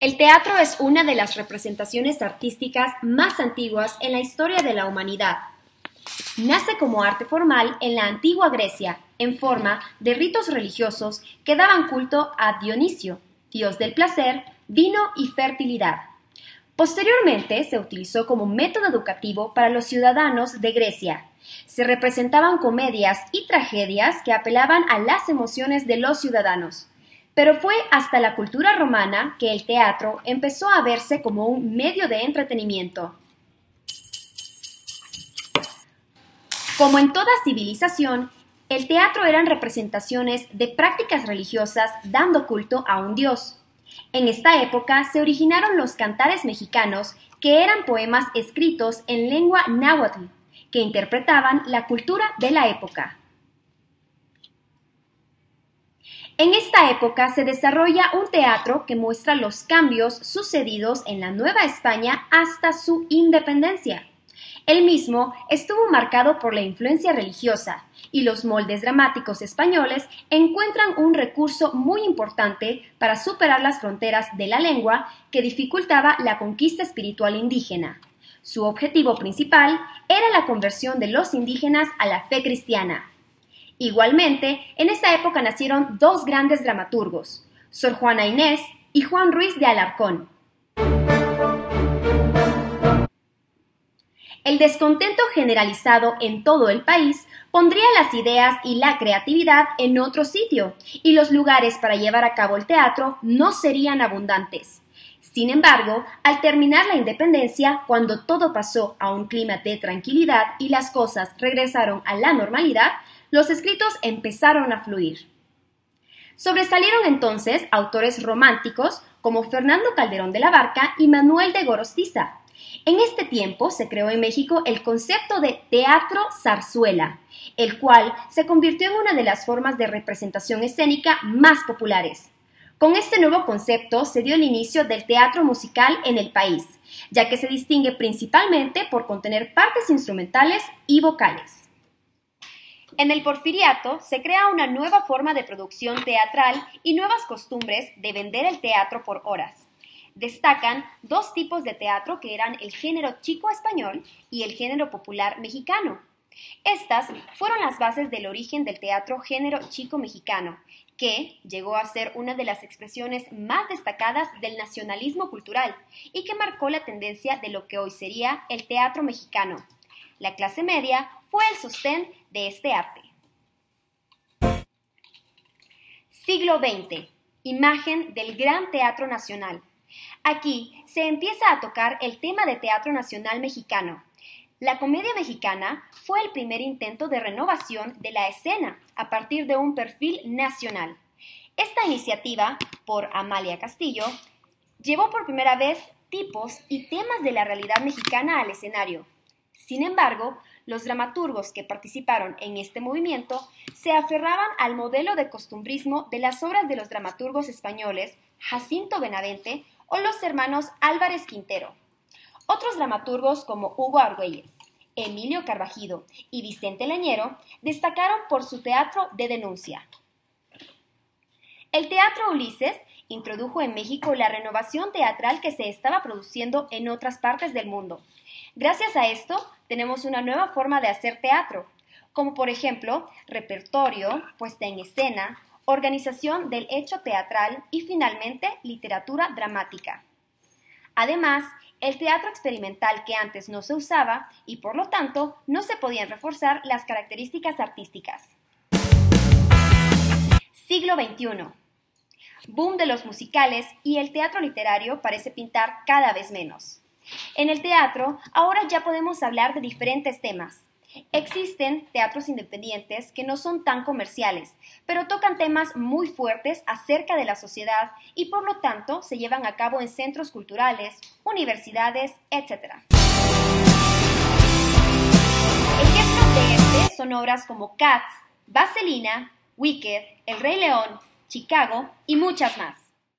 El teatro es una de las representaciones artísticas más antiguas en la historia de la humanidad. Nace como arte formal en la antigua Grecia, en forma de ritos religiosos que daban culto a Dionisio, dios del placer, vino y fertilidad. Posteriormente se utilizó como método educativo para los ciudadanos de Grecia. Se representaban comedias y tragedias que apelaban a las emociones de los ciudadanos. Pero fue hasta la cultura romana que el teatro empezó a verse como un medio de entretenimiento. Como en toda civilización, el teatro eran representaciones de prácticas religiosas dando culto a un dios. En esta época se originaron los cantares mexicanos, que eran poemas escritos en lengua náhuatl, que interpretaban la cultura de la época. En esta época se desarrolla un teatro que muestra los cambios sucedidos en la Nueva España hasta su independencia. El mismo estuvo marcado por la influencia religiosa, y los moldes dramáticos españoles encuentran un recurso muy importante para superar las fronteras de la lengua que dificultaba la conquista espiritual indígena. Su objetivo principal era la conversión de los indígenas a la fe cristiana. Igualmente, en esta época nacieron dos grandes dramaturgos, Sor Juana Inés y Juan Ruiz de Alarcón. El descontento generalizado en todo el país pondría las ideas y la creatividad en otro sitio, y los lugares para llevar a cabo el teatro no serían abundantes. Sin embargo, al terminar la independencia, cuando todo pasó a un clima de tranquilidad y las cosas regresaron a la normalidad, los escritos empezaron a fluir. Sobresalieron entonces autores románticos como Fernando Calderón de la Barca y Manuel de Gorostiza. En este tiempo se creó en México el concepto de teatro zarzuela, el cual se convirtió en una de las formas de representación escénica más populares. Con este nuevo concepto se dio el inicio del teatro musical en el país, ya que se distingue principalmente por contener partes instrumentales y vocales. En el Porfiriato se crea una nueva forma de producción teatral y nuevas costumbres de vender el teatro por horas. Destacan dos tipos de teatro que eran el género chico español y el género popular mexicano. Estas fueron las bases del origen del teatro género chico mexicano, que llegó a ser una de las expresiones más destacadas del nacionalismo cultural y que marcó la tendencia de lo que hoy sería el teatro mexicano. La clase media fue el sostén de este arte. Siglo XX. Imagen del Gran Teatro Nacional. Aquí se empieza a tocar el tema de teatro nacional mexicano. La comedia mexicana fue el primer intento de renovación de la escena a partir de un perfil nacional. Esta iniciativa, por Amalia Castillo, llevó por primera vez tipos y temas de la realidad mexicana al escenario. Sin embargo, los dramaturgos que participaron en este movimiento se aferraban al modelo de costumbrismo de las obras de los dramaturgos españoles Jacinto Benavente o los hermanos Álvarez Quintero. Otros dramaturgos como Hugo Argüelles, Emilio Carbajido y Vicente Leñero destacaron por su teatro de denuncia. El Teatro Ulises introdujo en México la renovación teatral que se estaba produciendo en otras partes del mundo. Gracias a esto, tenemos una nueva forma de hacer teatro, como por ejemplo, repertorio, puesta en escena, organización del hecho teatral y finalmente literatura dramática. Además, el teatro experimental que antes no se usaba y por lo tanto no se podían reforzar las características artísticas. Siglo XXI. Boom de los musicales y el teatro literario parece pintar cada vez menos. En el teatro, ahora ya podemos hablar de diferentes temas. Existen teatros independientes que no son tan comerciales, pero tocan temas muy fuertes acerca de la sociedad y por lo tanto se llevan a cabo en centros culturales, universidades, etc. Ejemplos de este son obras como Cats, Vaselina, Wicked, El Rey León, Chicago y muchas más.